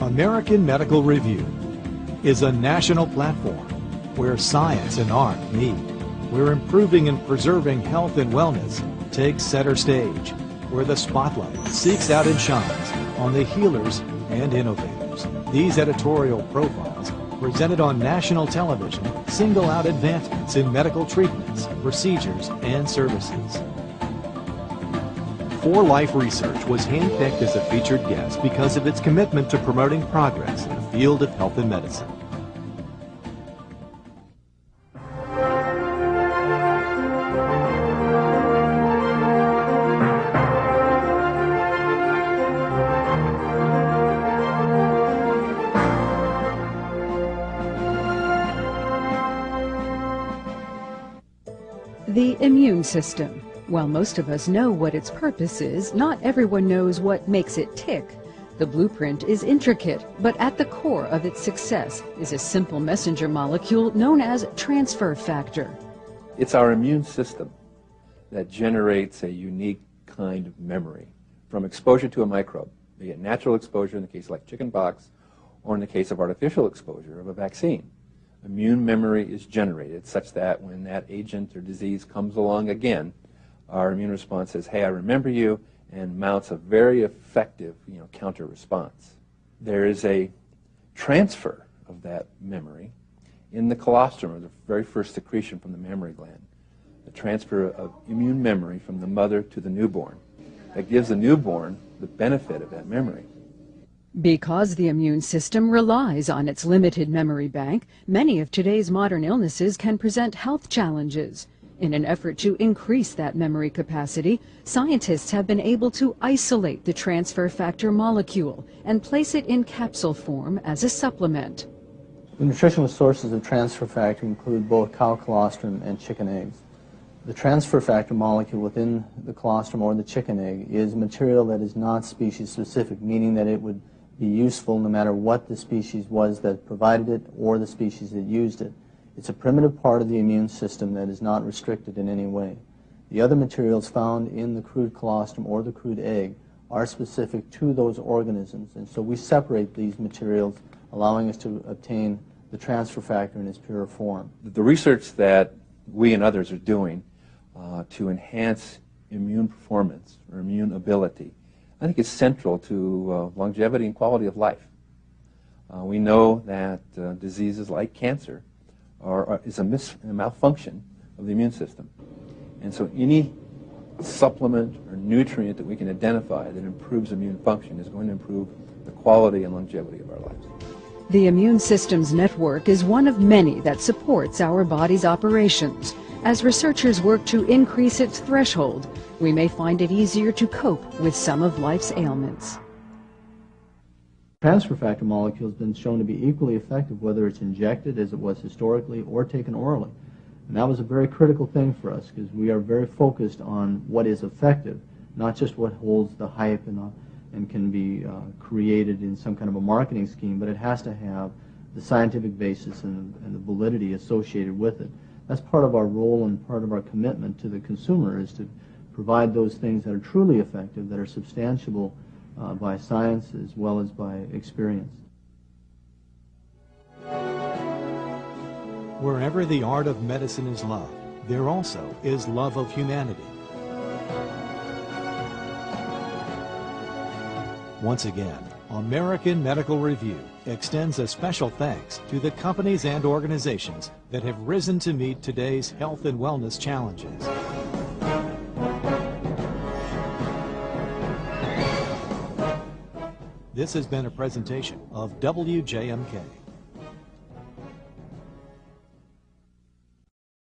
American Medical Review is a national platform where science and art meet, where improving and preserving health and wellness takes center stage, where the spotlight seeks out and shines on the healers and innovators. These editorial profiles, presented on national television, single out advancements in medical treatments, procedures, and services. For Life Research was handpicked as a featured guest because of its commitment to promoting progress in the field of health and medicine. The immune system. While most of us know what its purpose is, not everyone knows what makes it tick. The blueprint is intricate, but at the core of its success is a simple messenger molecule known as transfer factor. It's our immune system that generates a unique kind of memory from exposure to a microbe, be it natural exposure in the case like chickenpox, or in the case of artificial exposure of a vaccine. Immune memory is generated such that when that agent or disease comes along again, our immune response says, hey, I remember you, and mounts a very effective counter response. There is a transfer of that memory in the colostrum, or the very first secretion from the mammary gland, the transfer of immune memory from the mother to the newborn. That gives the newborn the benefit of that memory. Because the immune system relies on its limited memory bank, many of today's modern illnesses can present health challenges. In an effort to increase that memory capacity, scientists have been able to isolate the transfer factor molecule and place it in capsule form as a supplement. The nutritional sources of transfer factor include both cow colostrum and chicken eggs. The transfer factor molecule within the colostrum or the chicken egg is material that is not species specific, meaning that it would be useful no matter what the species was that provided it or the species that used it. It's a primitive part of the immune system that is not restricted in any way. The other materials found in the crude colostrum or the crude egg are specific to those organisms, and so we separate these materials, allowing us to obtain the transfer factor in its pure form. The research that we and others are doing to enhance immune performance or immune ability, I think is central to longevity and quality of life. We know that diseases like cancer is a malfunction of the immune system. And so any supplement or nutrient that we can identify that improves immune function is going to improve the quality and longevity of our lives. The immune system's network is one of many that supports our body's operations. As researchers work to increase its threshold, we may find it easier to cope with some of life's ailments. Transfer factor molecule has been shown to be equally effective whether it's injected, as it was historically, or taken orally. And that was a very critical thing for us because we are very focused on what is effective, not just what holds the hype and can be created in some kind of a marketing scheme, but it has to have the scientific basis and the validity associated with it. That's part of our role and part of our commitment to the consumer, is to provide those things that are truly effective, that are substantiable by science as well as by experience. Wherever the art of medicine is loved, there also is love of humanity. Once again, American Medical Review extends a special thanks to the companies and organizations that have risen to meet today's health and wellness challenges. This has been a presentation of WJMK.